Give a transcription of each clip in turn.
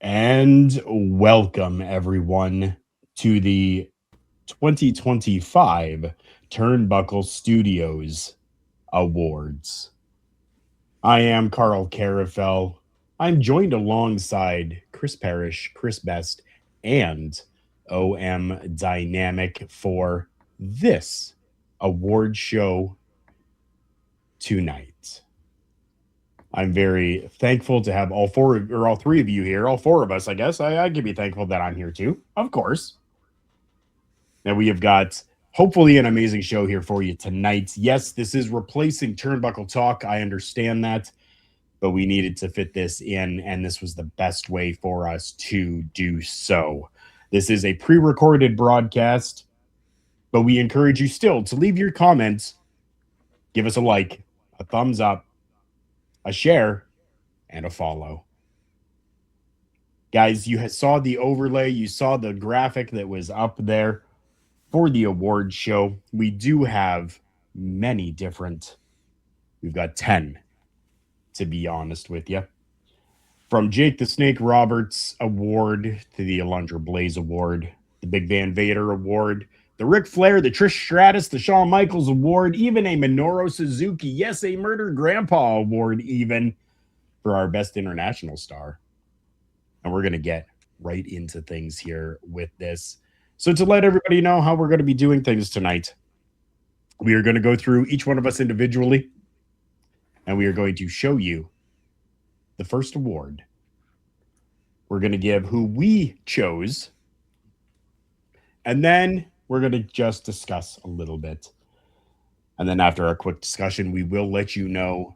And welcome everyone to the 2025 Turnbuckle Studios Awards. I am Carl Carafel. I'm joined alongside Chris Parrish, Chris Best, and OM Dynamic for this award show tonight. I'm very thankful to have all three of you here, all four of us, I guess. I can be thankful that I'm here too, of course. And we have got hopefully an amazing show here for you tonight. Yes, this is replacing Turnbuckle Talk. I understand that, but we needed to fit this in, and this was the best way for us to do so. This is a pre recorded broadcast, but we encourage you still to leave your comments, give us a like, a thumbs up, a share, and a follow. Guys, you saw the overlay, you saw the graphic that was up there for the award show. We do have many different, we've got 10, to be honest with you. From Jake the Snake Roberts Award to the Alundra Blaze Award, the Big Van Vader Award, the Ric Flair, the Trish Stratus, the Shawn Michaels Award, even a Minoru Suzuki, yes, a Murdered Grandpa Award, even for our Best International Star. And we're going to get right into things here with this. So to let everybody know how we're going to be doing things tonight, we are going to go through each one of us individually, and we are going to show you the first award. We're going to give who we chose, and then we're going to just discuss a little bit. And then after our quick discussion, we will let you know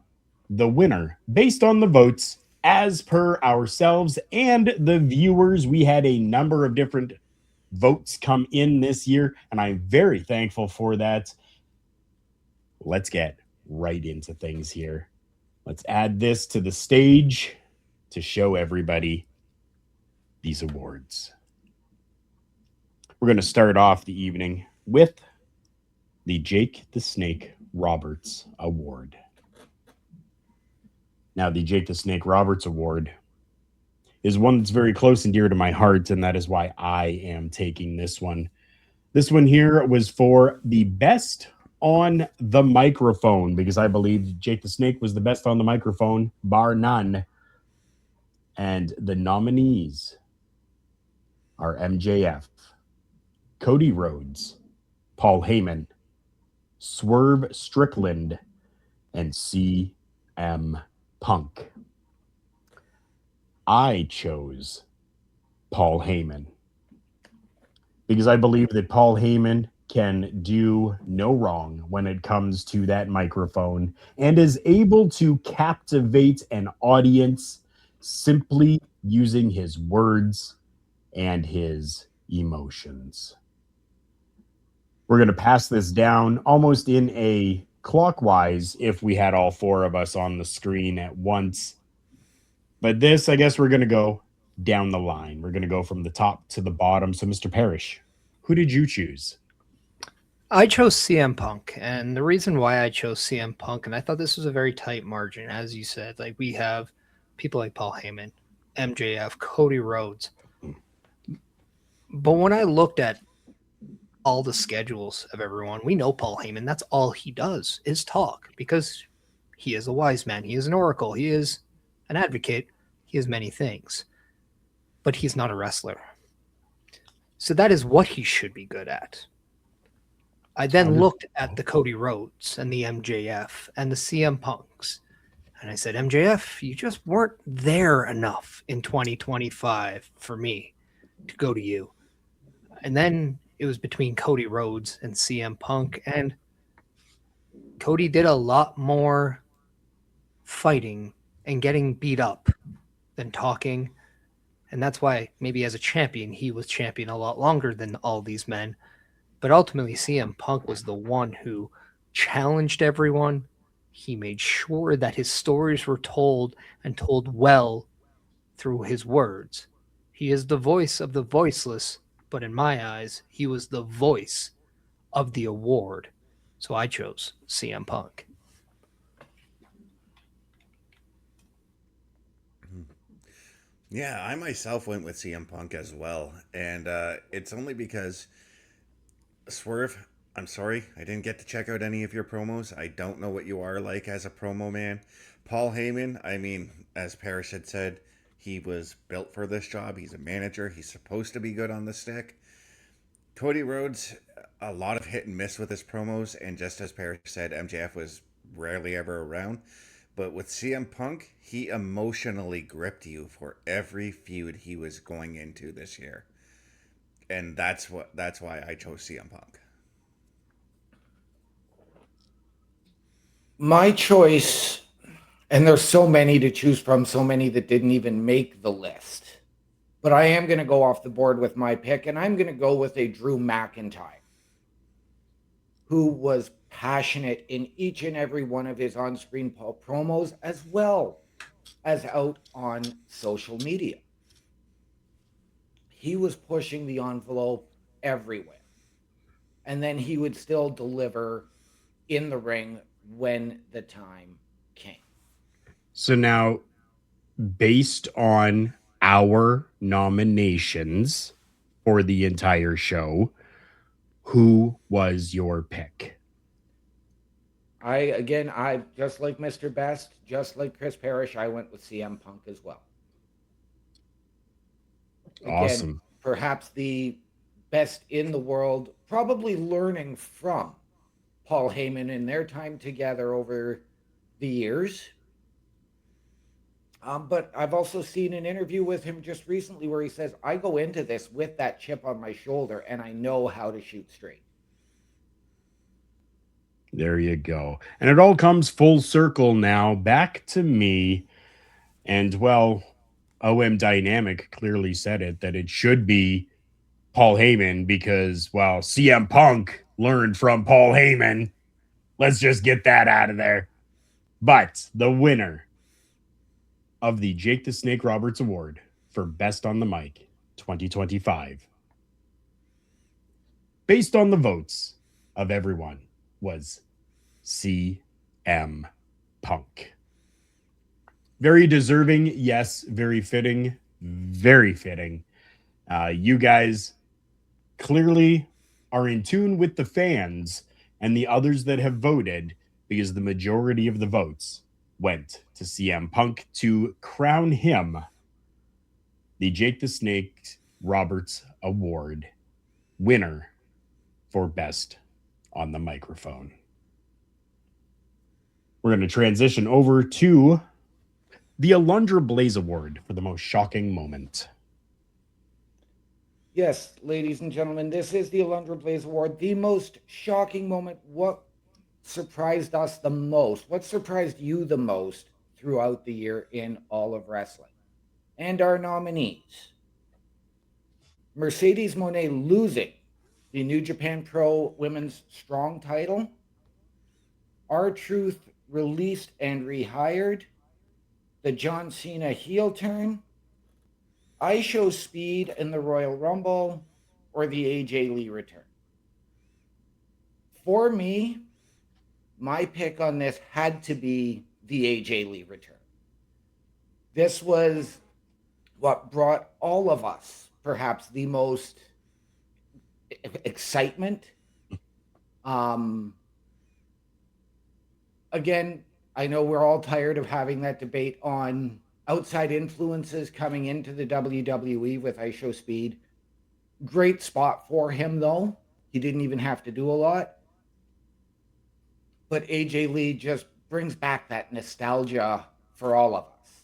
the winner based on the votes as per ourselves and the viewers. We had a number of different votes come in this year, and I'm very thankful for that. Let's get right into things here. Let's add this to the stage to show everybody these awards. We're going to start off the evening with the Jake the Snake Roberts Award. Now, the Jake the Snake Roberts Award is one that's very close and dear to my heart, and that is why I am taking this one. This one here was for the best on the microphone, because I believe Jake the Snake was the best on the microphone, bar none. And the nominees are MJF, Cody Rhodes, Paul Heyman, Swerve Strickland, and CM Punk. I chose Paul Heyman because I believe that Paul Heyman can do no wrong when it comes to that microphone and is able to captivate an audience simply using his words and his emotions. We're going to pass this down almost in a clockwise if we had all four of us on the screen at once. But this, I guess we're going to go down the line. We're going to go from the top to the bottom. So, Mr. Parrish, who did you choose? I chose CM Punk, and the reason why I chose CM Punk, and I thought this was a very tight margin, as you said, like we have people like Paul Heyman, MJF, Cody Rhodes. But when I looked at all the schedules of everyone, we know Paul Heyman, that's all he does is talk, because he is a wise man, he is an oracle, he is an advocate, he is many things. But he's not a wrestler. So that is what he should be good at. I then looked at the Cody Rhodes and the MJF and the CM Punks, and I said, MJF, you just weren't there enough in 2025 for me to go to you. And then it was between Cody Rhodes and CM Punk, and Cody did a lot more fighting and getting beat up than talking. And that's why maybe as a champion, he was champion a lot longer than all these men. But ultimately, CM Punk was the one who challenged everyone. He made sure that his stories were told and told well through his words. He is the voice of the voiceless, but in my eyes, he was the voice of the award. So I chose CM Punk. Yeah, I myself went with CM Punk as well, and it's only because Swerve. I'm sorry, I didn't get to check out any of your promos. I don't know what you are like as a promo man. Paul Heyman, I mean, as Parrish had said, he was built for this job. He's a manager. He's supposed to be good on the stick. Cody Rhodes, a lot of hit and miss with his promos, and just as Parrish said, MJF was rarely ever around. But with CM Punk, he emotionally gripped you for every feud he was going into this year, and that's why I chose CM Punk. My choice, and there's so many to choose from, so many that didn't even make the list. But I am going to go off the board with my pick, and I'm going to go with a Drew McIntyre, who was passionate in each and every one of his on screen promos as well as out on social media. He was pushing the envelope everywhere. And then he would still deliver in the ring when the time came. So now, based on our nominations for the entire show, who was your pick? I just like Mr. Best, just like Chris Parrish, I went with CM Punk as well. Again, Awesome. perhaps the best in the world, probably learning from Paul Heyman in their time together over the years. But I've also seen an interview with him just recently where he says, I go into this with that chip on my shoulder and I know how to shoot straight. There you go. And it all comes full circle now back to me. And well, OM Dynamic clearly said it that it should be Paul Heyman because, well, CM Punk learned from Paul Heyman. Let's just get that out of there. But the winner of the Jake the Snake Roberts Award for Best on the Mic 2025, based on the votes of everyone, was CM Punk. Very deserving, yes, very fitting, very fitting. You guys clearly are in tune with the fans and the others that have voted because the majority of the votes went to CM Punk to crown him the Jake the Snake Roberts Award winner for Best on the Microphone. We're going to transition over to the Alundra Blaze Award for the most shocking moment. Yes, ladies and gentlemen, this is the Alundra Blaze Award. The most shocking moment. What surprised us the most? What surprised you the most throughout the year in all of wrestling? And our nominees: Mercedes Monet losing the New Japan Pro Women's Strong title, R-Truth released and rehired, the John Cena heel turn, I Show Speed in the Royal Rumble, or the AJ Lee return. For me, my pick on this had to be the AJ Lee return. This was what brought all of us perhaps the most excitement. Um, Again, I know we're all tired of having that debate on outside influences coming into the WWE with I Show Speed. Great spot for him, though. He didn't even have to do a lot. But AJ Lee just brings back that nostalgia for all of us.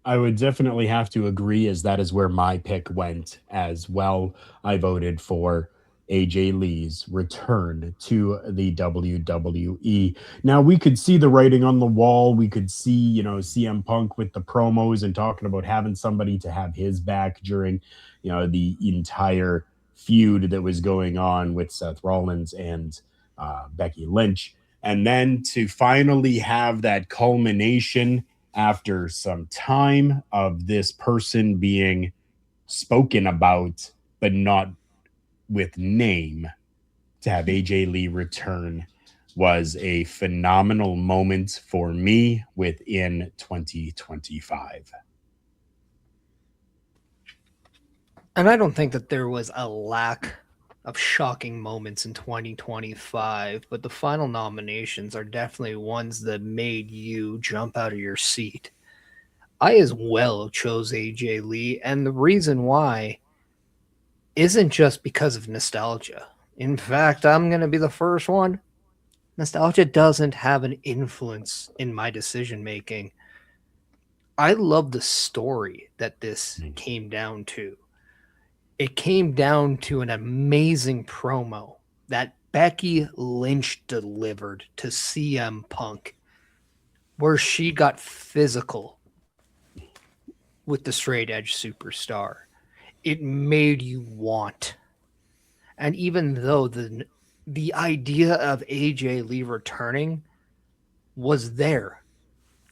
I would definitely have to agree, as that is where my pick went as well. I voted for AJ Lee's return to the WWE. Now, we could see the writing on the wall. We could see, CM Punk with the promos and talking about having somebody to have his back during, the entire feud that was going on with Seth Rollins and Becky Lynch. And then to finally have that culmination after some time of this person being spoken about, but not with name, to have AJ Lee return. was a phenomenal moment for me within 2025. And I don't think that there was a lack of shocking moments in 2025, but the final nominations are definitely ones that made you jump out of your seat. I as well chose AJ Lee, and the reason why isn't just because of nostalgia. In fact, I'm going to be the first one. Nostalgia doesn't have an influence in my decision making. I love the story that this came down to. It came down to an amazing promo that Becky Lynch delivered to CM Punk, where she got physical with the straight edge superstar. It made you want. And even though the idea of AJ Lee returning was there,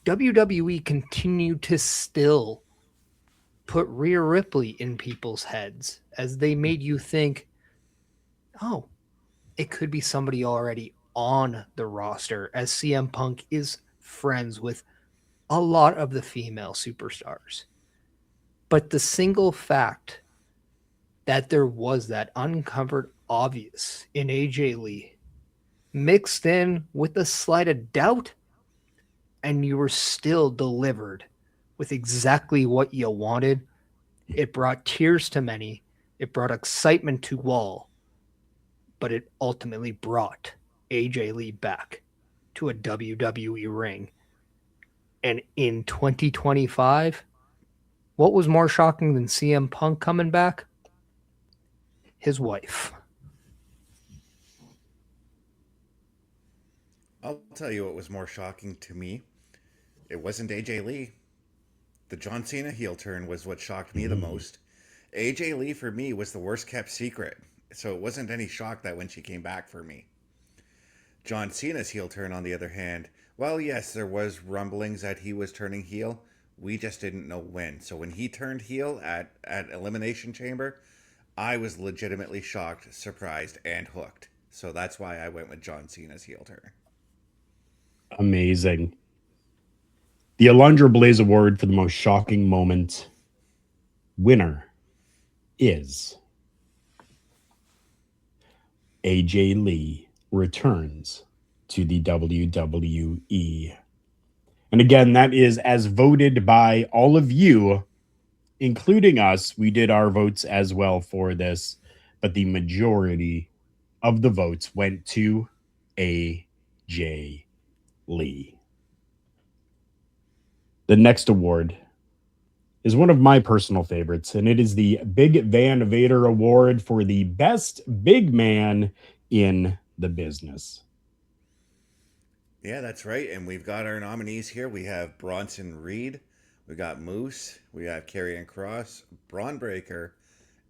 WWE continued to still put Rhea Ripley in people's heads as they made you think, oh, it could be somebody already on the roster, as CM Punk is friends with a lot of the female superstars. But the single fact that there was that uncovered obvious in AJ Lee, mixed in with a slight of doubt, and you were still delivered with exactly what you wanted. It brought tears to many, it brought excitement to all, but it ultimately brought AJ Lee back to a WWE ring. And in 2025, what was more shocking than CM Punk coming back? His wife. I'll tell you what was more shocking to me. It wasn't AJ Lee. The John Cena heel turn was what shocked me the most. AJ Lee for me was the worst kept secret, so it wasn't any shock that when she came back for me. John Cena's heel turn, on the other hand, well, yes, there was rumblings that he was turning heel. We just didn't know when. So when he turned heel at Elimination Chamber, I was legitimately shocked, surprised, and hooked. So that's why I went with John Cena's heel turn. Amazing. The Alundra Blaze Award for the most shocking moment winner is AJ Lee returns to the WWE. And again, that is as voted by all of you, including us. We did our votes as well for this, but the majority of the votes went to AJ Lee. The next award is one of my personal favorites, and it is the Big Van Vader Award for the best big man in the business. Yeah, that's right. And we've got our nominees here. We have Bronson Reed, we got Moose, we have Karrion Kross, Braun Breaker,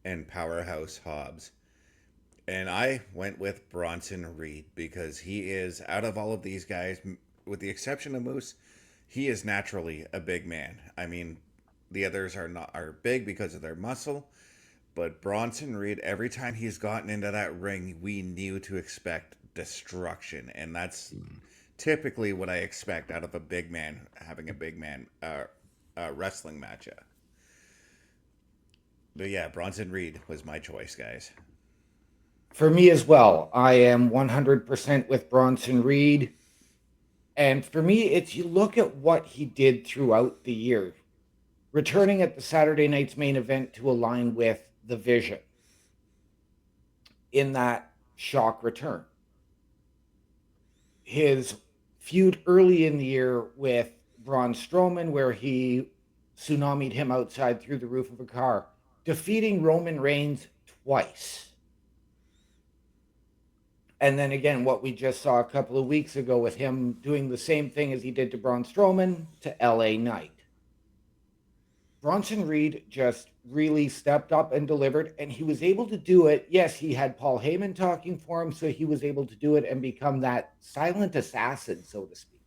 and Powerhouse Hobbs. And I went with Bronson Reed because he is, out of all of these guys, with the exception of Moose, he is naturally a big man. I mean, the others are big because of their muscle, but Bronson Reed, every time he's gotten into that ring, we knew to expect destruction, and that's typically what I expect out of a big man having a big man wrestling match. But yeah, Bronson Reed was my choice, guys. For me as well, I am 100% with Bronson Reed. And for me, it's you look at what he did throughout the year, returning at the Saturday night's main event to align with the Vision in that shock return. His feud early in the year with Braun Strowman, where he tsunami'd him outside through the roof of a car, defeating Roman Reigns twice. And then again, what we just saw a couple of weeks ago with him doing the same thing as he did to Braun Strowman to LA Knight. Bronson Reed just really stepped up and delivered, and he was able to do it. Yes, he had Paul Heyman talking for him, so he was able to do it and become that silent assassin, so to speak.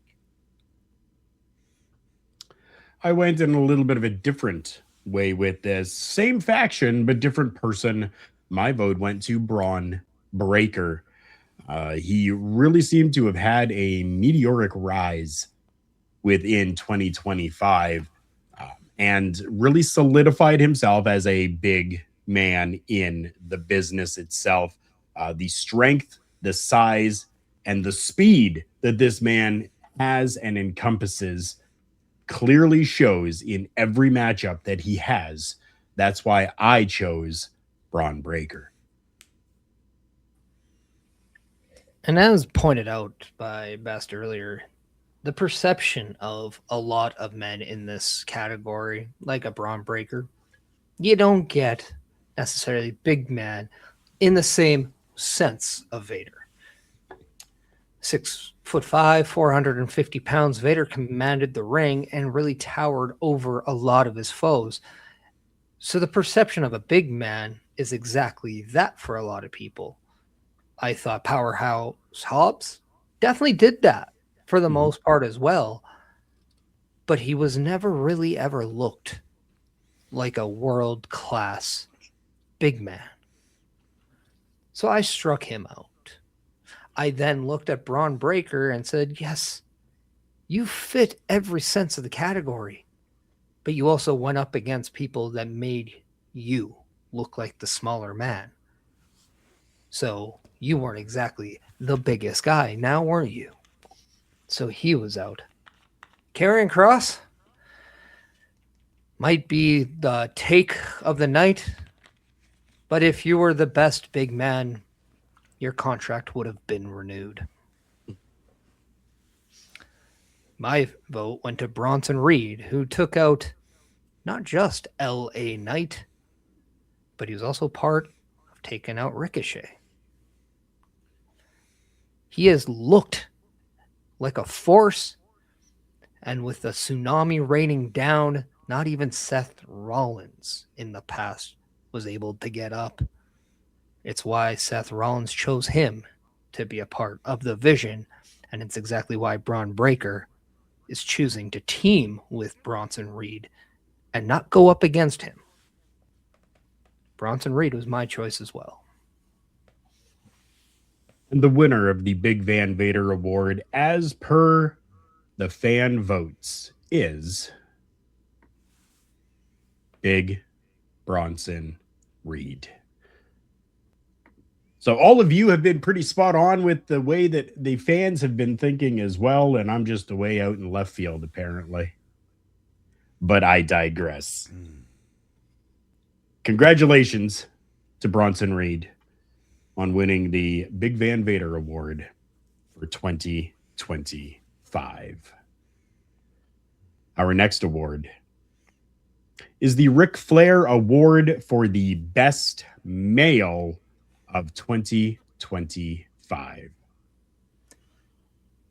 I went in a little bit of a different way with this. Same faction, but different person. My vote went to Braun Breaker. He really seemed to have had a meteoric rise within 2025 and really solidified himself as a big man in the business itself. The strength, the size, and the speed that this man has and encompasses clearly shows in every matchup that he has. That's why I chose Braun Breaker. And as pointed out by Best earlier, the perception of a lot of men in this category, like a Braun Breaker, you don't get necessarily big man in the same sense of Vader. 6'5", 450 pounds, Vader commanded the ring and really towered over a lot of his foes. So the perception of a big man is exactly that for a lot of people. I thought Powerhouse Hobbs definitely did that for the most part as well, but he was never really ever looked like a world-class big man. So I struck him out. I then looked at Braun Breaker and said, yes, you fit every sense of the category, but you also went up against people that made you look like the smaller man. So you weren't exactly the biggest guy, now weren't you? So he was out. Karrion Kross might be the take of the night, but if you were the best big man, your contract would have been renewed. My vote went to Bronson Reed, who took out not just L.A. Knight, but he was also part of taking out Ricochet. He has looked like a force, and with the tsunami raining down, not even Seth Rollins in the past was able to get up. It's why Seth Rollins chose him to be a part of the vision, and it's exactly why Braun Breaker is choosing to team with Bronson Reed and not go up against him. Bronson Reed was my choice as well. And the winner of the Big Van Vader Award, as per the fan votes, is Big Bronson Reed. So all of you have been pretty spot on with the way that the fans have been thinking as well, and I'm just way out in left field, apparently. But I digress. Congratulations to Bronson Reed on winning the Big Van Vader Award for 2025. Our next award is the Ric Flair Award for the Best Male of 2025.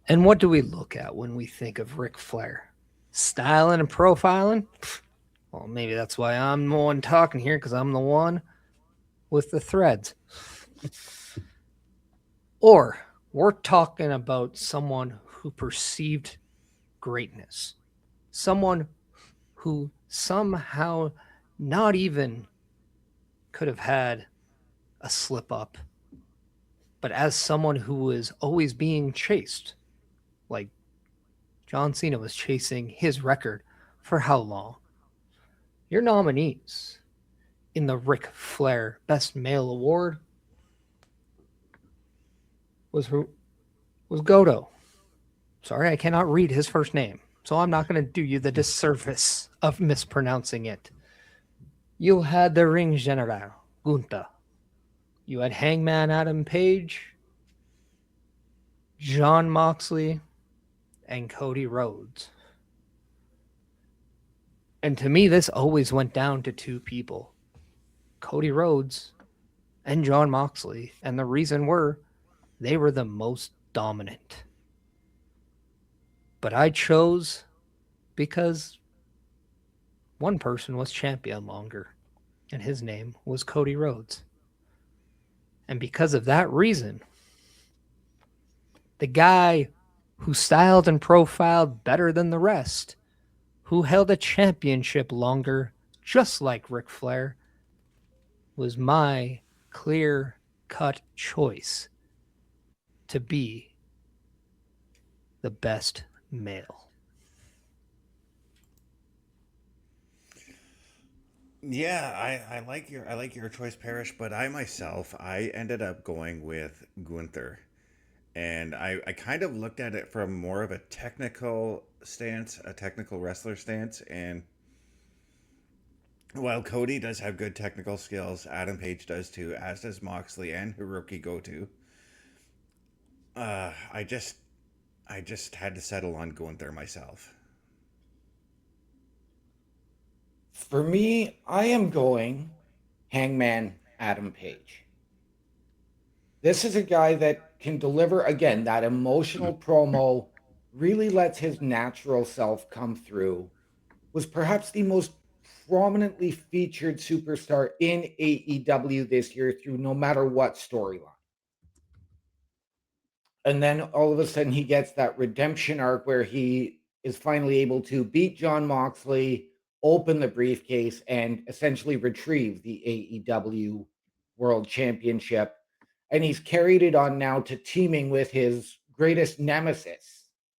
And what do we look at when we think of Ric Flair? Styling and profiling? Well, maybe that's why I'm the one talking here, because I'm the one with the threads. Or we're talking about someone who perceived greatness. Someone who somehow not even could have had a slip up, but as someone who was always being chased, like John Cena was chasing his record for how long? Your nominees in the Ric Flair Best Male Award was Goto. Sorry, I cannot read his first name, so I'm not going to do you the disservice of mispronouncing it. You had the Ring General, Gunther. You had Hangman Adam Page, Jon Moxley, and Cody Rhodes. And to me, this always went down to two people, Cody Rhodes and Jon Moxley. And the reason they were the most dominant. But I chose because one person was champion longer, and his name was Cody Rhodes. And because of that reason, the guy who styled and profiled better than the rest, who held a championship longer, just like Ric Flair, was my clear-cut choice to be the best male? Yeah, I like your choice, Parrish, but I ended up going with Gunther. And I kind of looked at it from more of a technical stance, a technical wrestler stance. And while Cody does have good technical skills, Adam Page does too, as does Moxley and Hiroki Goto. Uh, I just I just had to settle on Gunther myself. For me, I am going Hangman Adam Page. This is a guy that can deliver, again, that emotional promo, really lets his natural self come through, was perhaps the most prominently featured superstar in AEW this year through no matter what storyline. And then all of a sudden he gets that redemption arc where he is finally able to beat John Moxley, open the briefcase, and essentially retrieve the AEW World Championship. And he's carried it on now to teaming with his greatest nemesis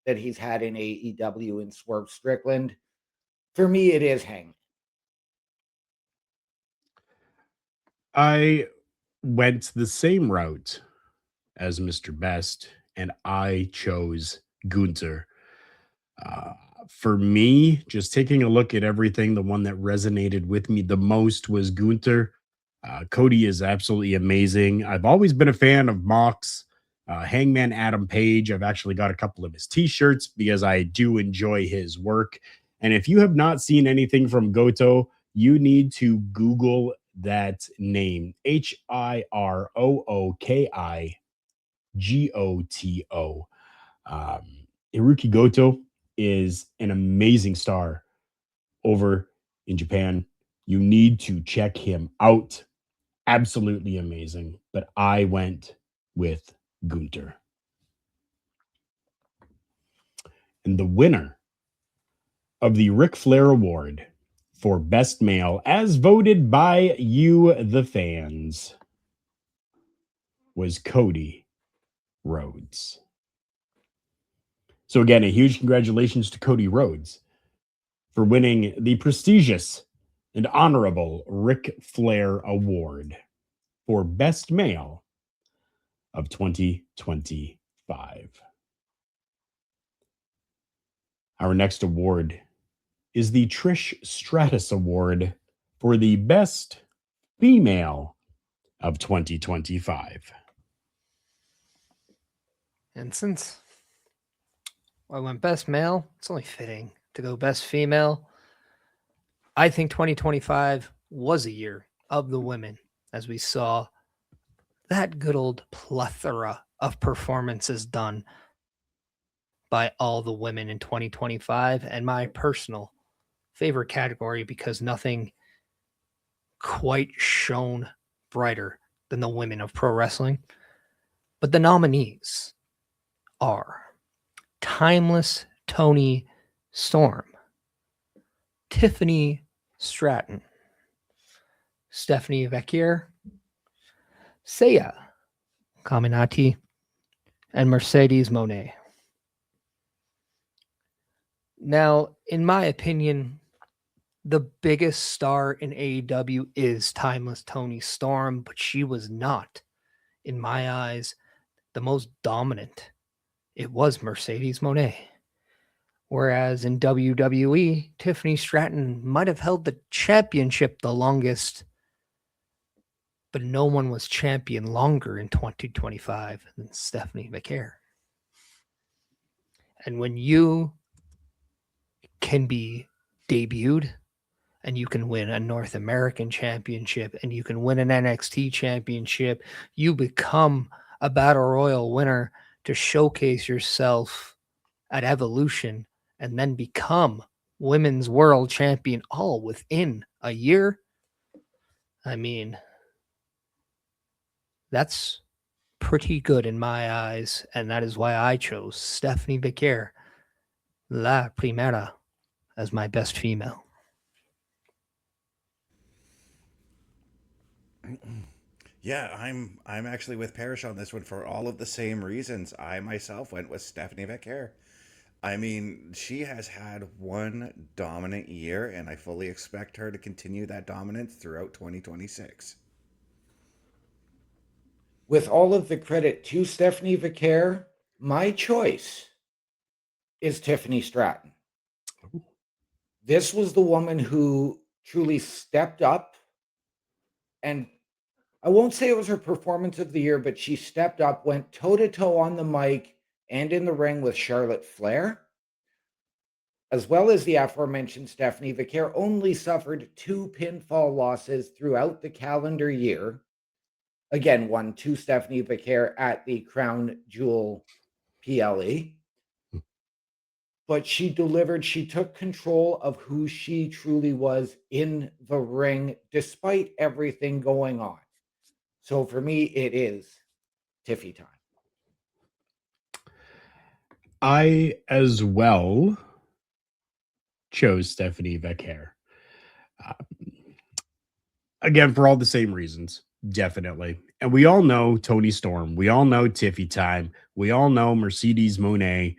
that he's had in AEW in Swerve Strickland. For me, it is Hangman. I went the same route as Mr. Best, and I chose Gunther. Uh, for me, just taking a look at everything, the one that resonated with me the most was Gunther. Cody is absolutely amazing. I've always been a fan of Mox. Hangman Adam Page. I've actually got a couple of his t-shirts because I do enjoy his work. And if you have not seen anything from Goto, you need to Google that name. HirookiGoto. Hiroki Goto is an amazing star over in Japan. You need to check him out. Absolutely amazing. But I went with Gunter. And the winner of the Ric Flair Award for Best Male, as voted by you, the fans, was Cody Rhodes. So, again, a huge congratulations to Cody Rhodes for winning the prestigious and honorable Ric Flair Award for Best Male of 2025. Our next award is the Trish Stratus Award for the Best Female of 2025. And since I went best male, it's only fitting to go best female. I think 2025 was a year of the women as we saw that good old plethora of performances done by all the women in 2025, and my personal favorite category because nothing quite shone brighter than the women of pro wrestling. But the nominees are Timeless Tony Storm, Tiffany Stratton, Stephanie Vecchier, Seiya Kaminati, and Mercedes Monet. Now, in my opinion, the biggest star in AEW is Timeless Tony Storm, but she was not, in my eyes, the most dominant. It was Mercedes Monet. Whereas in WWE, Tiffany Stratton might have held the championship the longest, but no one was champion longer in 2025 than Stephanie McCare. And when you can be debuted and you can win a North American championship and you can win an NXT championship, you become a Battle Royal winner to showcase yourself at Evolution and then become women's world champion all within a year. I mean, that's pretty good in my eyes, and that is why I chose Stephanie Becker, La Primera, as my best female. Yeah, I'm actually with Parrish on this one for all of the same reasons. I myself went with Stephanie Becker. I mean, she has had one dominant year, and I fully expect her to continue that dominance throughout 2026. With all of the credit to Stephanie Vicaire, my choice is Tiffany Stratton. This was the woman who truly stepped up, and I won't say it was her performance of the year, but she stepped up, went toe to toe on the mic and in the ring with Charlotte Flair, as well as the aforementioned Stephanie Vicaire. Only suffered 2 pinfall losses throughout the calendar year. Again, won 2 Stephanie Vicaire at the Crown Jewel PLE. But she delivered. She took control of who she truly was in the ring, despite everything going on. So for me, it is Tiffy time. I as well chose Stephanie Becker. Uh, again, for all the same reasons, definitely. And we all know Tony Storm. We all know Tiffy time. We all know Mercedes Monet.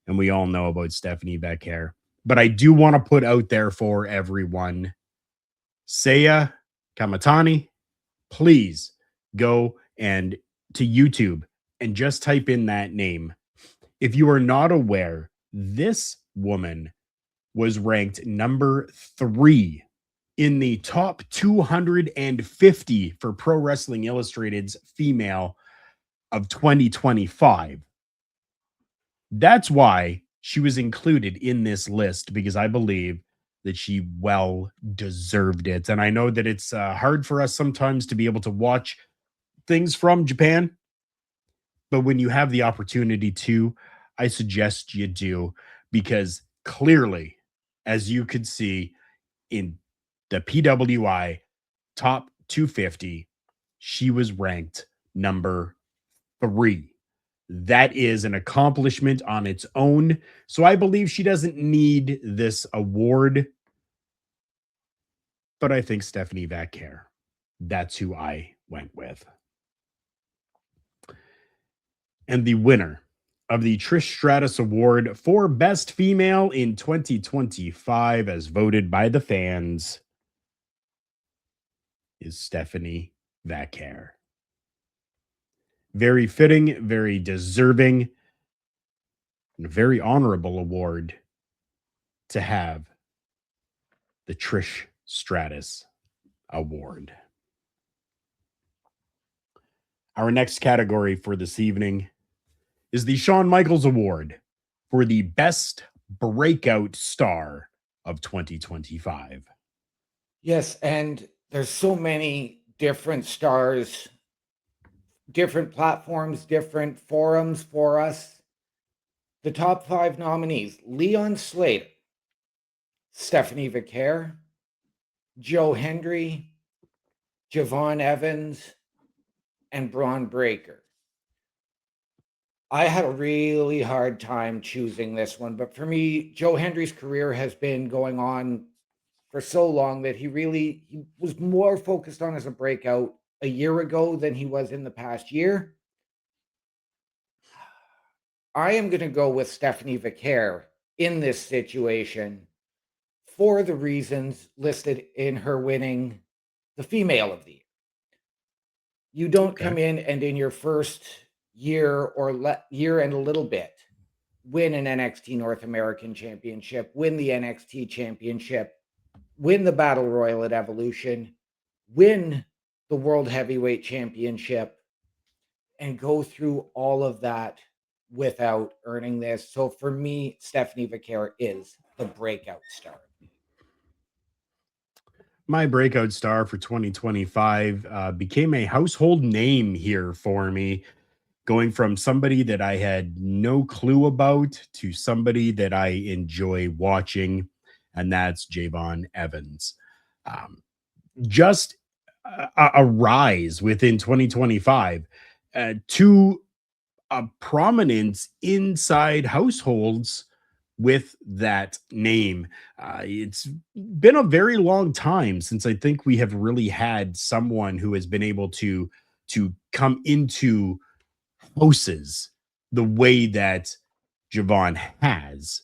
And we all know about Stephanie Becker. But I do want to put out there for everyone, Saya Kamatani, please go and to YouTube and just type in that name. If you are not aware, this woman was ranked number 3 in the top 250 for Pro Wrestling Illustrated's female of 2025. That's why she was included in this list, because I believe that she well deserved it. And I know that it's hard for us sometimes to be able to watch things from Japan, but when you have the opportunity to, I suggest you do, because clearly, as you could see in the PWI top 250, she was ranked number 3. That is an accomplishment on its own. So I believe she doesn't need this award, but I think Stephanie Becker, that's who I went with. And the winner of the Trish Stratus Award for Best Female in 2025, as voted by the fans, is Stephanie Becker. Very fitting, very deserving, and a very honorable award to have the Trish Stratus Award. Our next category for this evening is the Shawn Michaels Award for the Best Breakout Star of 2025. Yes, and there's so many different stars, different platforms, different forums for us. The top 5 nominees: Leon Slater, Stephanie Vicaire, Joe Hendry, Javon Evans, and Braun Breaker. I had a really hard time choosing this one, but for me, Joe Hendry's career has been going on for so long that he was more focused on as a breakout a year ago than he was in the past year. I am going to go with Stephanie Vicaire in this situation for the reasons listed in her winning the Female of the Year. You don't come in and in your first year or year and a little bit win an NXT North American Championship, win the NXT Championship, win the Battle Royal at Evolution, win the World Heavyweight Championship, and go through all of that without earning this. So for me, Stephanie Vicaire is the breakout star. My breakout star for 2025 became a household name here for me, going from somebody that I had no clue about to somebody that I enjoy watching, and that's Javon Evans. Just a rise within 2025 to a prominence inside households with that name. It's been a very long time since I think we have really had someone who has been able to come into houses the way that Javon has.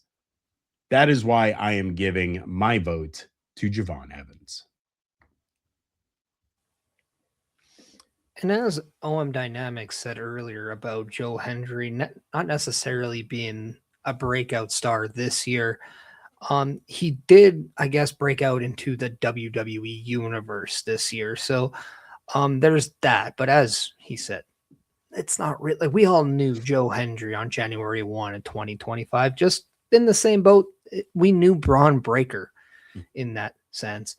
That is why I am giving my vote to Javon Evans. And as OM Dynamics said earlier about Joe Hendry not necessarily being a breakout star this year, he did, I guess, break out into the WWE universe this year. So there's that. But as he said, it's not really like we all knew Joe Hendry on January 1 of 2025, just in the same boat. We knew Braun Breaker in that sense.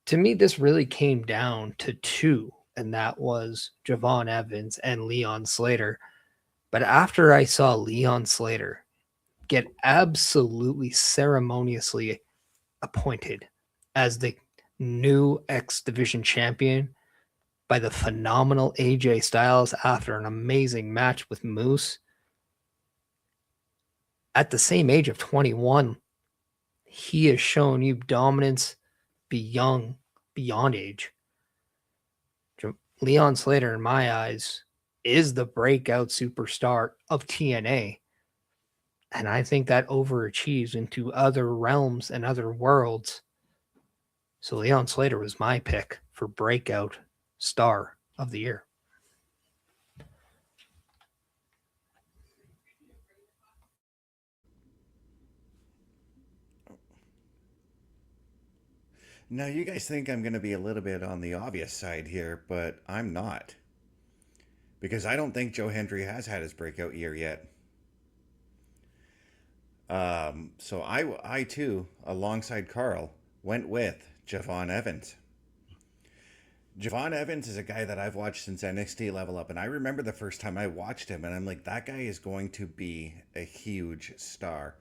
To me, this really came down to two, and that was Javon Evans and Leon Slater. But after I saw Leon Slater get absolutely ceremoniously appointed as the new X Division champion by the phenomenal AJ Styles after an amazing match with Moose, at the same age of 21, he has shown you dominance beyond age. Leon Slater, in my eyes, is the breakout superstar of TNA. And I think that overachieves into other realms and other worlds. So Leon Slater was my pick for breakout star of the year. Now, you guys think I'm going to be a little bit on the obvious side here, but I'm not. Because I don't think Joe Hendry has had his breakout year yet. So I too, alongside Carl, went with Javon Evans. Javon Evans is a guy that I've watched since NXT Level Up, and I remember the first time I watched him, and I'm like, that guy is going to be a huge star.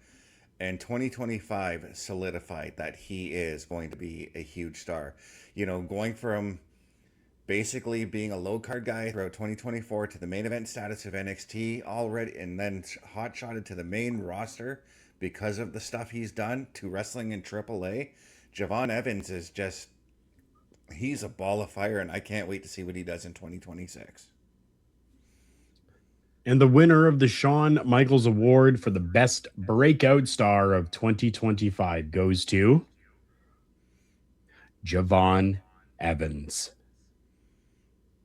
And 2025 solidified that he is going to be a huge star. You know, going from basically being a low card guy throughout 2024 to the main event status of NXT already, and then hot shotted to the main roster because of the stuff he's done to wrestling in AAA. Javon Evans is just, he's a ball of fire, and I can't wait to see what he does in 2026. And the winner of the Shawn Michaels Award for the Best Breakout Star of 2025 goes to Javon Evans.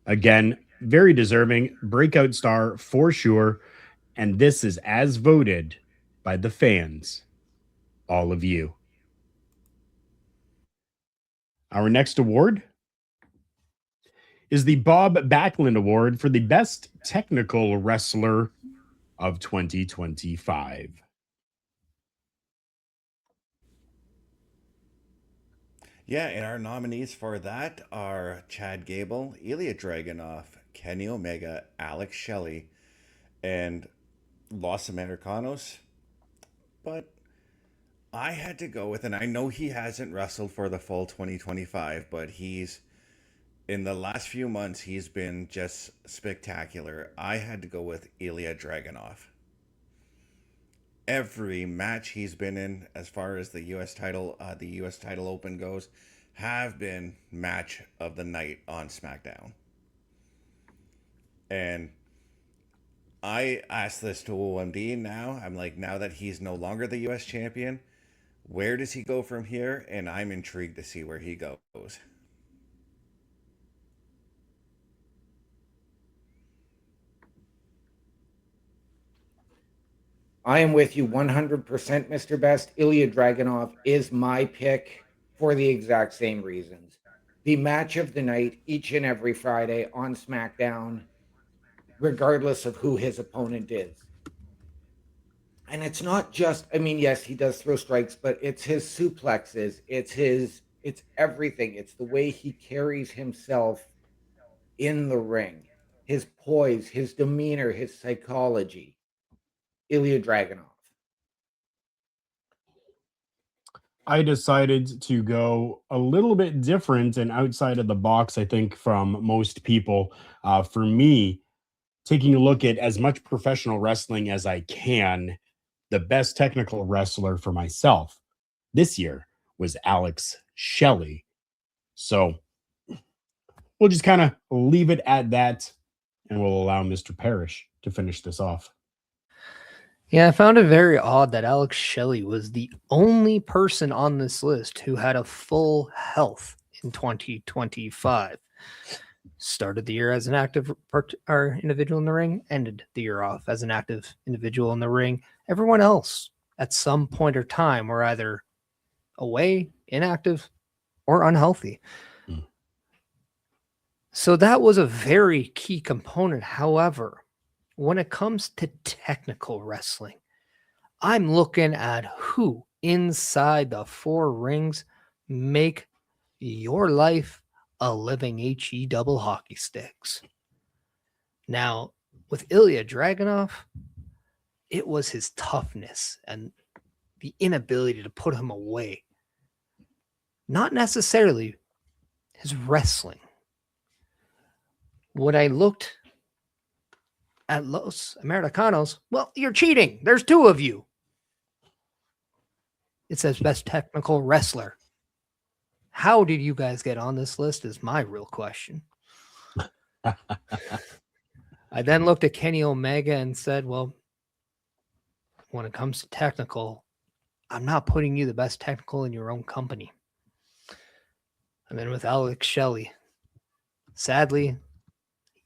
Again, very deserving breakout star for sure. And this is as voted by the fans, all of you. Our next award is the Bob Backlund Award for the Best Technical Wrestler of 2025. Yeah, and our nominees for that are Chad Gable, Ilya Dragunov, Kenny Omega, Alex Shelley, and Los Americanos. But I had to go with, and I know he hasn't wrestled for the full 2025, but in the last few months, he's been just spectacular. I had to go with Ilya Dragunov. Every match he's been in, as far as the U.S. title Open goes, have been match of the night on SmackDown. And I asked this to OMD now. I'm like, now that he's no longer the U.S. champion, where does he go from here? And I'm intrigued to see where he goes. I am with you 100%, Mr. Best. Ilya Dragunov is my pick for the exact same reasons. The match of the night each and every Friday on SmackDown, regardless of who his opponent is. And it's not just, I mean, yes, he does throw strikes, but it's his suplexes, it's everything. It's the way he carries himself in the ring, his poise, his demeanor, his psychology. Ilya Dragunov. I decided to go a little bit different and outside of the box, I think, from most people. For me, taking a look at as much professional wrestling as I can, the best technical wrestler for myself this year was Alex Shelley. So we'll just kind of leave it at that, and we'll allow Mr. Parrish to finish this off. Yeah, I found it very odd that Alex Shelley was the only person on this list who had a full health in 2025. Started the year as an active individual in the ring, ended the year off as an active individual in the ring. Everyone else at some point or time were either away, inactive, or unhealthy. So that was a very key component. However, when it comes to technical wrestling, I'm looking at who inside the four rings make your life a living HE double hockey sticks. Now, with Ilya Dragunov, it was his toughness and the inability to put him away. Not necessarily his wrestling. When I looked at Los Americanos, well, you're cheating. There's two of you. It says best technical wrestler. How did you guys get on this list is my real question. I then looked at Kenny Omega and said, well, when it comes to technical, I'm not putting you the best technical in your own company. And then with Alex Shelley, sadly,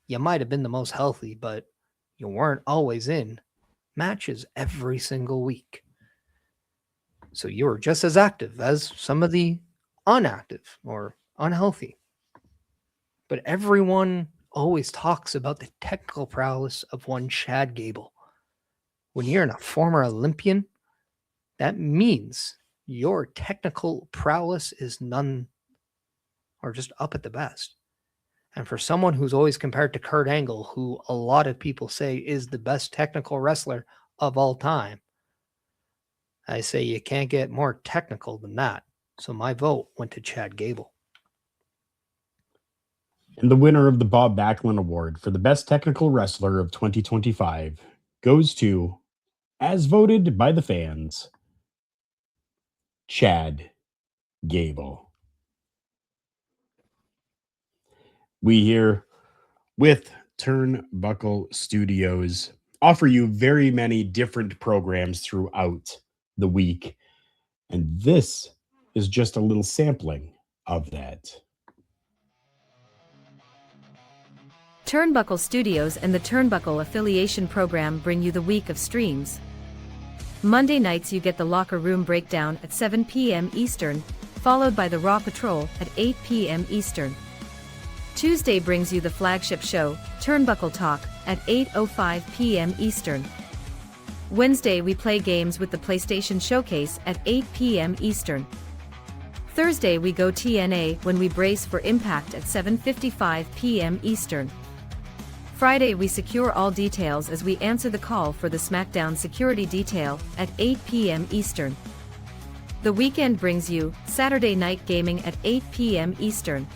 you might have been the most healthy, but you weren't always in matches every single week. So you were just as active as some of the unactive or unhealthy. But everyone always talks about the technical prowess of one Chad Gable. When you're a former Olympian, that means your technical prowess is none or just up at the best. And for someone who's always compared to Kurt Angle, who a lot of people say is the best technical wrestler of all time, I say you can't get more technical than that. So my vote went to Chad Gable. And the winner of the Bob Backlund Award for the best technical wrestler of 2025 goes to, as voted by the fans, Chad Gable. We here with Turnbuckle Studios offer you very many different programs throughout the week. And this is just a little sampling of that. Turnbuckle Studios and the Turnbuckle Affiliation Program bring you the week of streams. Monday nights you get the Locker Room Breakdown at 7 p.m. Eastern, followed by the Raw Patrol at 8 p.m. Eastern. Tuesday brings you the flagship show, Turnbuckle Talk, at 8:05 p.m. Eastern. Wednesday we play games with the PlayStation Showcase at 8 p.m. Eastern. Thursday we go TNA when we brace for Impact at 7:55 p.m. Eastern. Friday we secure all details as we answer the call for the SmackDown security detail at 8 p.m. Eastern. The weekend brings you Saturday Night Gaming at 8 p.m. Eastern.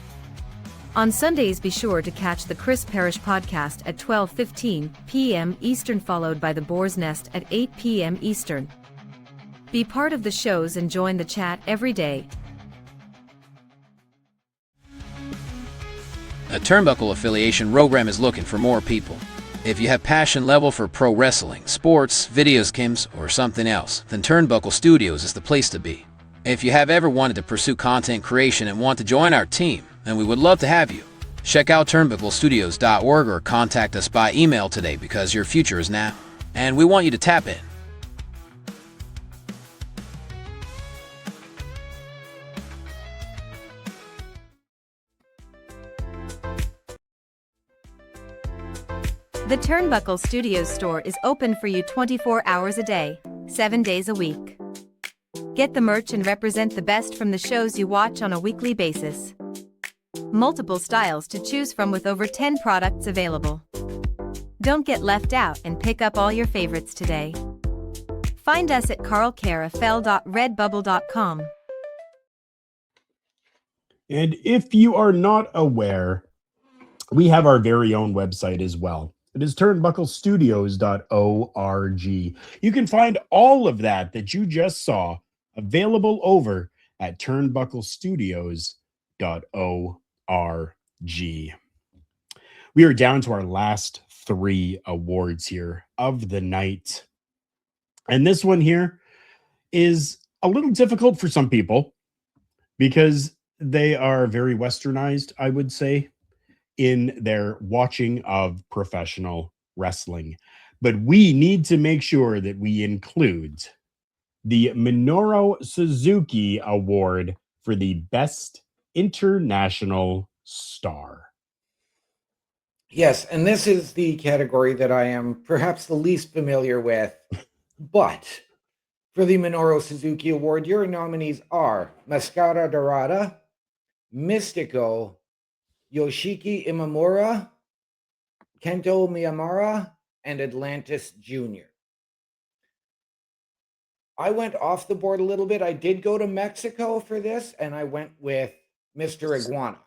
On Sundays be sure to catch the Chris Parrish podcast at 12:15 p.m. Eastern, followed by the Boar's Nest at 8 p.m. Eastern. Be part of the shows and join the chat every day. A Turnbuckle Affiliation program is looking for more people. If you have passion level for pro wrestling, sports, video skims, or something else, then Turnbuckle Studios is the place to be. If you have ever wanted to pursue content creation and want to join our team, then we would love to have you. Check out turnbucklestudios.org or contact us by email today, because your future is now, and we want you to tap in. The Turnbuckle Studios store is open for you 24 hours a day, 7 days a week. Get the merch and represent the best from the shows you watch on a weekly basis. Multiple styles to choose from with over 10 products available. Don't get left out and pick up all your favorites today. Find us at carlcarafel.redbubble.com. And if you are not aware, we have our very own website as well. It is turnbucklestudios.org. You can find all of that you just saw available over at turnbucklestudios.org. We are down to our last three awards here of the night. And this one here is a little difficult for some people because they are very westernized, I would say, in their watching of professional wrestling. But we need to make sure that we include the Minoru Suzuki Award for the Best International Star. Yes, and this is the category that I am perhaps the least familiar with. But for the Minoru Suzuki Award, your nominees are Mascara Dorada, Mystico, Yoshiki Imamura, Kento Miyamura, and Atlantis Jr. I went off the board a little bit. I did go to Mexico for this, and I went with Mr. Iguana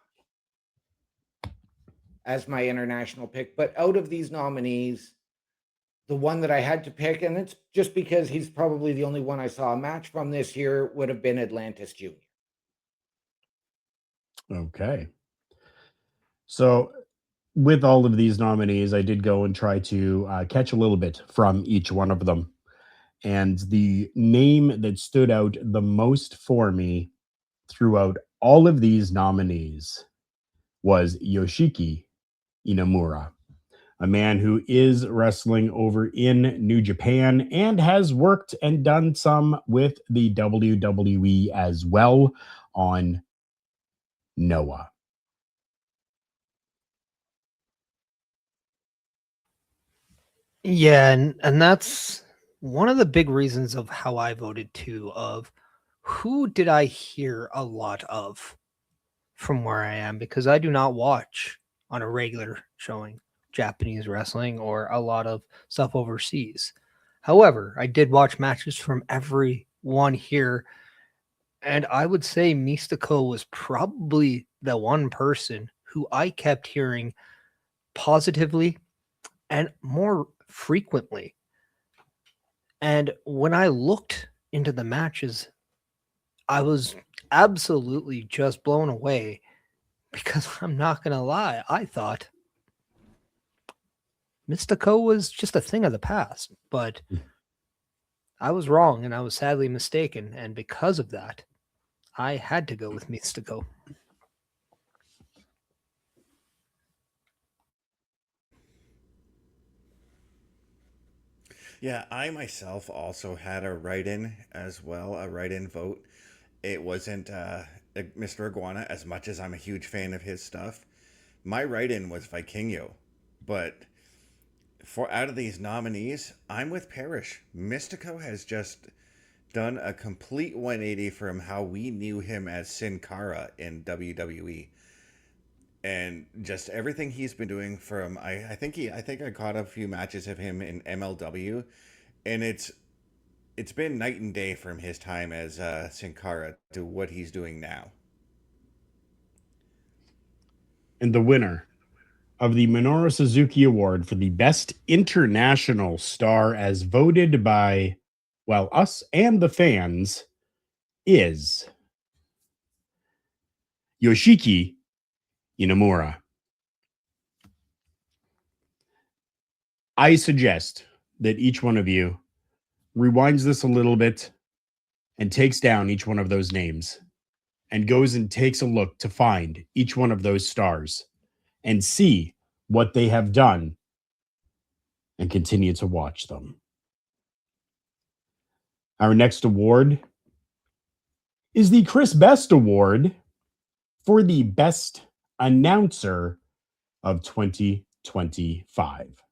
as my international pick. But out of these nominees, the one that I had to pick, and it's just because he's probably the only one I saw a match from this year, would have been Atlantis Jr. Okay. So, with all of these nominees, I did go and try to catch a little bit from each one of them. And the name that stood out the most for me throughout all of these nominees was Yoshiki Inamura, a man who is wrestling over in New Japan and has worked and done some with the WWE as well on Noah. Yeah, and that's one of the big reasons of how I voted too, of who did I hear a lot of from where I am, because I do not watch on a regular showing Japanese wrestling or a lot of stuff overseas. However, I did watch matches from everyone here, and I would say Mystico was probably the one person who I kept hearing positively and more frequently. And when I looked into the matches, I was absolutely just blown away because I'm not going to lie, I thought Mystico was just a thing of the past, but I was wrong and I was sadly mistaken. And because of that, I had to go with Mystico. Yeah, I myself also had a write-in as well, a write-in vote. It wasn't Mr. Iguana, as much as I'm a huge fan of his stuff. My write-in was Vikingo, but for out of these nominees, I'm with Parrish. Mystico has just done a complete 180 from how we knew him as Sin Cara in WWE. And just everything he's been doing from I think I caught a few matches of him in MLW, and it's been night and day from his time as Sin Cara to what he's doing now. And the winner of the Minoru Suzuki Award for the Best International Star, as voted by, well, us and the fans, is Yoshiki Inamura. I suggest that each one of you rewinds this a little bit and takes down each one of those names and goes and takes a look to find each one of those stars and see what they have done and continue to watch them. Our next award is the Chris Best Award for the Best Announcer of 2025.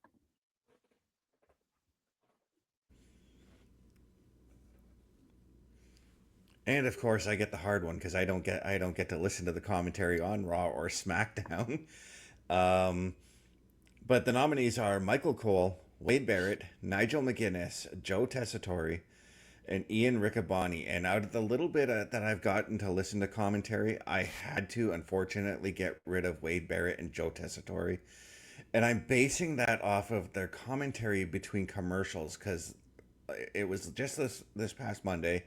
And of course, I get the hard one because I don't get to listen to the commentary on Raw or SmackDown. um, but the nominees are Michael Cole, Wade Barrett, Nigel McGuinness, Joe Tessitore, and Ian Riccaboni. And out of the little bit that I've gotten to listen to commentary, I had to unfortunately get rid of Wade Barrett and Joe Tessitore. And I'm basing that off of their commentary between commercials because it was just this past Monday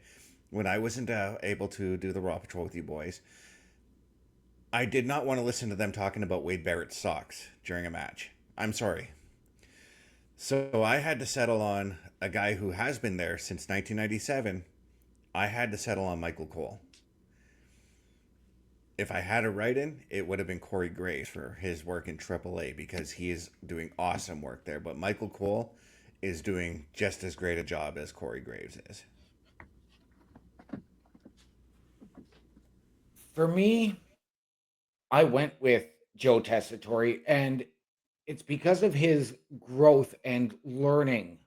when I wasn't able to do the Raw Patrol with you boys. I did not want to listen to them talking about Wade Barrett's socks during a match. I'm sorry. So I had to settle on a guy who has been there since 1997. I had to settle on Michael Cole. If I had a write-in, it would have been Corey Graves for his work in AAA because he is doing awesome work there. But Michael Cole is doing just as great a job as Corey Graves is. For me, I went with Joe Tessitore, and it's because of his growth and learning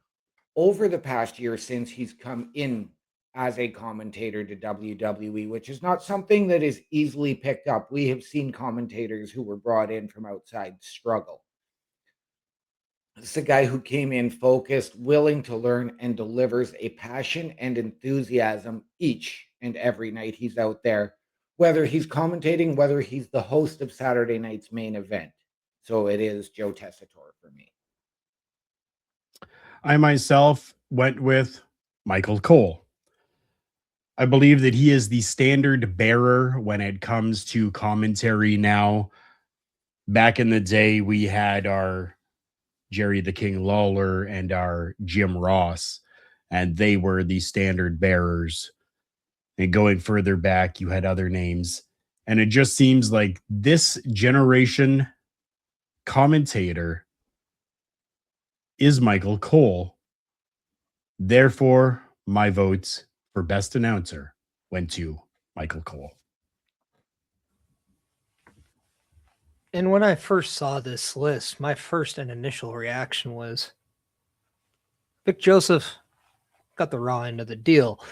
over the past year since he's come in as a commentator to WWE, which is not something that is easily picked up. We have seen commentators who were brought in from outside struggle. It's a guy who came in focused, willing to learn, and delivers a passion and enthusiasm each and every night he's out there, whether he's commentating, whether he's the host of Saturday night's main event. So it is Joe Tessitore for me. I myself went with Michael Cole. I believe that he is the standard bearer when it comes to commentary now. Back in the day, we had our Jerry the King Lawler and our Jim Ross, and they were the standard bearers. And going further back, you had other names. And it just seems like this generation commentator is Michael Cole. Therefore, my votes for best announcer went to Michael Cole. And when I first saw this list, my first and initial reaction was Vic Joseph got the raw end of the deal.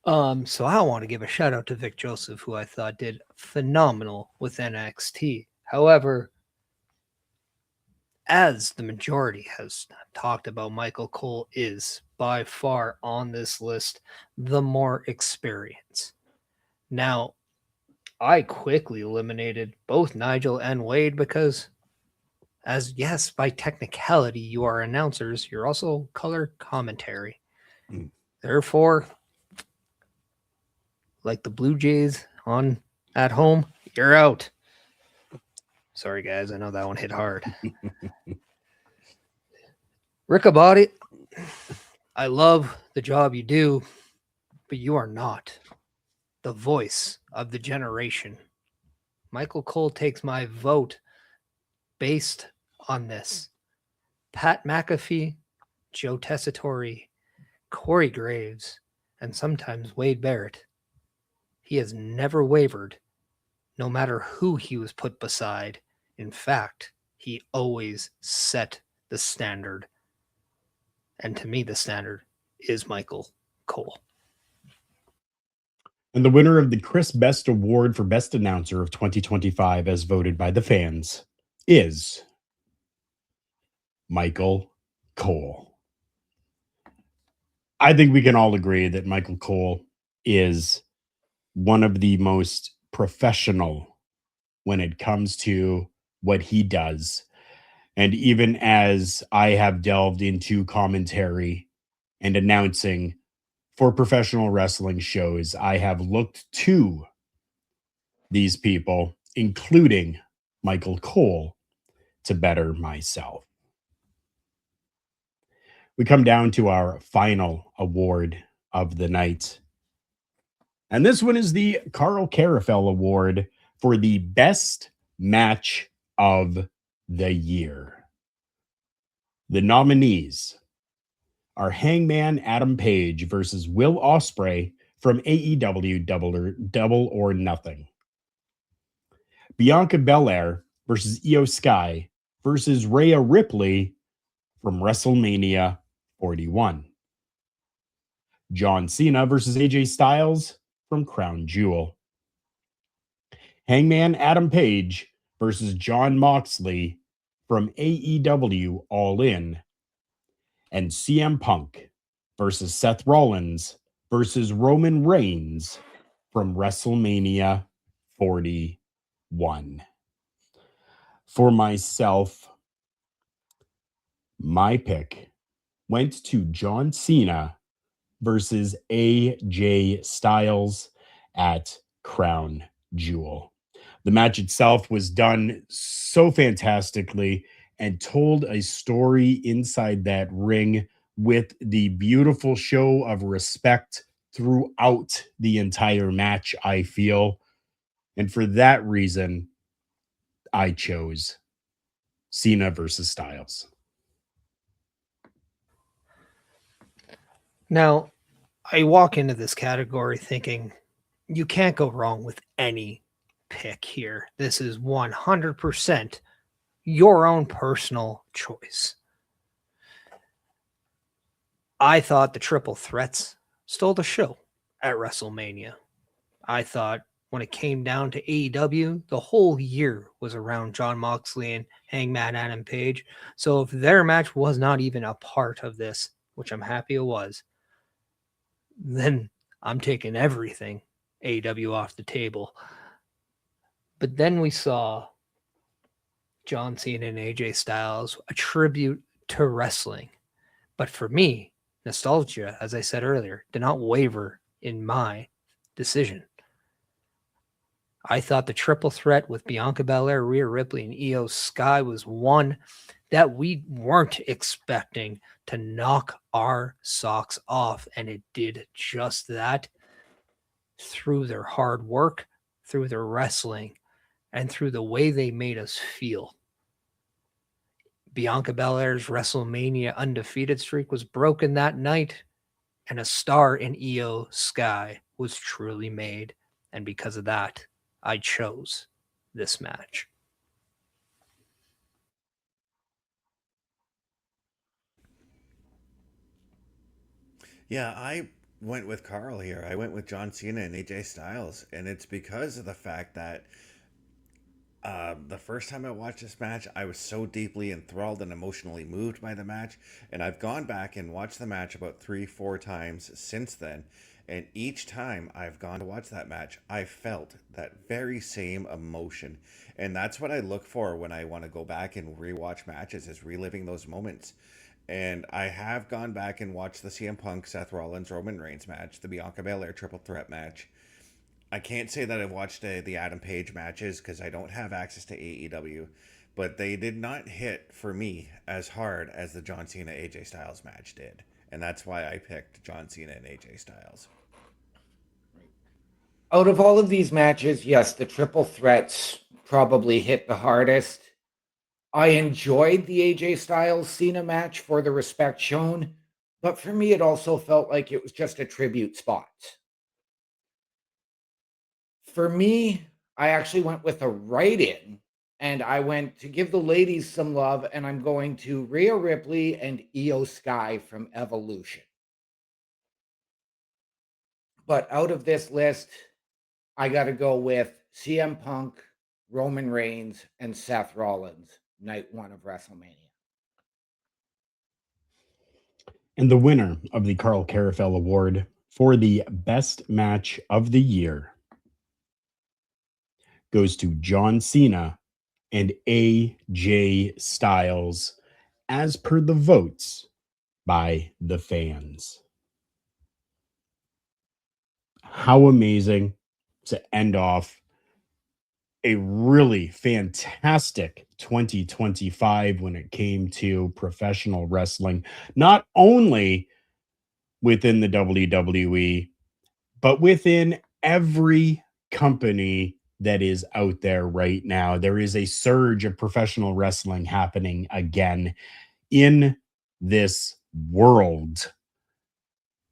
So I want to give a shout out to Vic Joseph, who I thought did phenomenal with NXT. However, as the majority has talked about, Michael Cole is by far on this list the more experience. Now, I quickly eliminated both Nigel and Wade because, as yes, by technicality, you are announcers, you're also color commentary. Therefore, like the Blue Jays on at home, you're out. Sorry, guys. I know that one hit hard. Riccabody, I love the job you do, but you are not the voice of the generation. Michael Cole takes my vote based on this. Pat McAfee, Joe Tessitore, Corey Graves, and sometimes Wade Barrett. He has never wavered, no matter who he was put beside. In fact, he always set the standard. And to me, the standard is Michael Cole. And the winner of the Chris Best Award for Best Announcer of 2025, as voted by the fans, is Michael Cole. I think we can all agree that Michael Cole is one of the most professional when it comes to what he does. And even as I have delved into commentary and announcing for professional wrestling shows, I have looked to these people, including Michael Cole, to better myself. We come down to our final award of the night. And this one is the Carl Carafel Award for the best match of the year. The nominees are Hangman Adam Page versus Will Ospreay from AEW Double or Nothing. Bianca Belair versus Io Sky versus Rhea Ripley from WrestleMania 41. John Cena versus AJ Styles from Crown Jewel. Hangman Adam Page versus Jon Moxley from AEW All In. And CM Punk versus Seth Rollins versus Roman Reigns from WrestleMania 41. For myself, My pick went to John Cena versus AJ Styles at Crown Jewel. The match itself was done so fantastically and told a story inside that ring with the beautiful show of respect throughout the entire match, I feel. And for that reason, I chose Cena versus Styles. Now, I walk into this category thinking you can't go wrong with any pick here. This is 100% your own personal choice. I thought the triple threats stole the show at WrestleMania. I thought when it came down to AEW, the whole year was around Jon Moxley and Hangman Adam Page. So if their match was not even a part of this, which I'm happy it was, then I'm taking everything AEW off the table. But then we saw John Cena and AJ Styles, a tribute to wrestling. But for me, nostalgia, as I said earlier, did not waver in my decision. I thought the triple threat with Bianca Belair, Rhea Ripley, and Io Sky was one that we weren't expecting to knock our socks off. And it did just that through their hard work, through their wrestling, and through the way they made us feel. Bianca Belair's WrestleMania undefeated streak was broken that night, and a star in Io Sky was truly made. And because of that, I chose this match. Yeah, I went with Carl here. I went with John Cena and AJ Styles, and it's because of the fact that the first time I watched this match, I was so deeply enthralled and emotionally moved by the match. And I've gone back and watched the match about 3, 4 times since then. And each time I've gone to watch that match, I felt that very same emotion. And that's what I look for when I want to go back and rewatch matches, is reliving those moments. And I have gone back and watched the CM Punk, Seth Rollins, Roman Reigns match, the Bianca Belair triple threat match. I can't say that I've watched the Adam Page matches because I don't have access to AEW, but they did not hit for me as hard as the John Cena AJ Styles match did. And that's why I picked John Cena and AJ Styles. Out of all of these matches, yes, the triple threats probably hit the hardest. I enjoyed the AJ Styles Cena match for the respect shown, but for me, it also felt like it was just a tribute spot. For me, I actually went with a write-in, and I went to give the ladies some love, and I'm going to Rhea Ripley and Io Sky from Evolution. But out of this list, I got to go with CM Punk, Roman Reigns, and Seth Rollins, night one of WrestleMania. And the winner of the Carl Carafel Award for the best match of the year goes to John Cena and AJ Styles, as per the votes by the fans. How amazing to end off a really fantastic 2025 when it came to professional wrestling, not only within the WWE, but within every company that is out there right now. There is a surge of professional wrestling happening again in this world.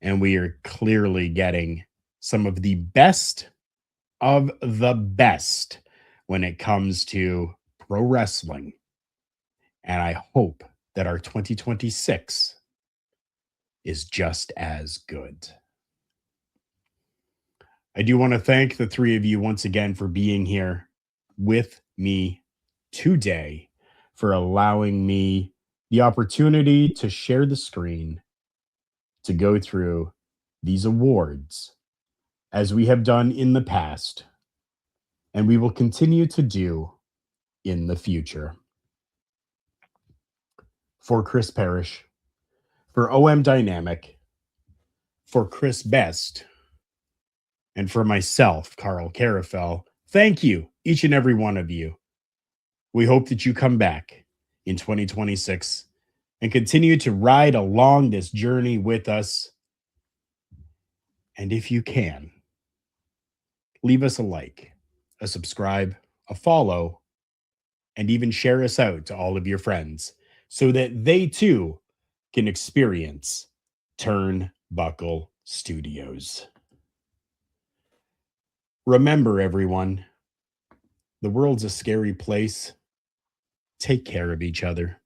And we are clearly getting some of the best of the best when it comes to pro wrestling. And I hope that our 2026 is just as good. I do want to thank the three of you once again for being here with me today, for allowing me the opportunity to share the screen, to go through these awards as we have done in the past, and we will continue to do in the future. for Chris Parrish, for OM Dynamic, for Chris Best, and for myself, Carl Carafel, thank you, each and every one of you. We hope that you come back in 2026 and continue to ride along this journey with us. And if you can, leave us a like, a subscribe, a follow, and even share us out to all of your friends so that they too can experience Turnbuckle Studios. Remember, everyone, the world's a scary place. Take care of each other.